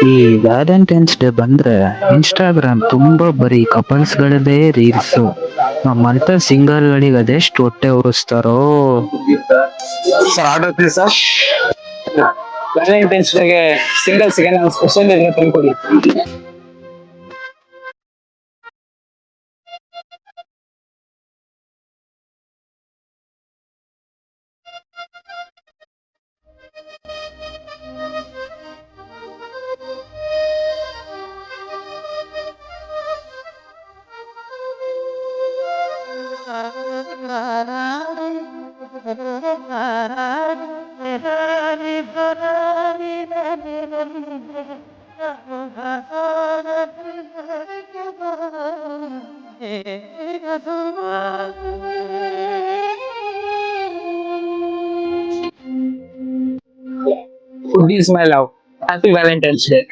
ಈ Valentine's day ಬಂದ್ರೆ Instagram ತುಂಬಾ ಬರೀ ಕಪಲ್ಸ್ ಗಳದೇ ರೀಲ್ಸ್. ನಮ್ಮಂತ ಸಿಂಗಲ್ ಗಳಿಗೆ ಅದೆಷ್ಟು ಹೊಟ್ಟೆ ಉರಿಸ್ತಾರೋ. Sir order please sir. Valentine's ಡೇಗೆ ಸಿಂಗಲ್ಸ್ಗೆ ನಾವು ಸ್ಪೆಷಲ್ ತಂದ್ಕೊಡಿ. Food is my love. Happy Valentine's Day.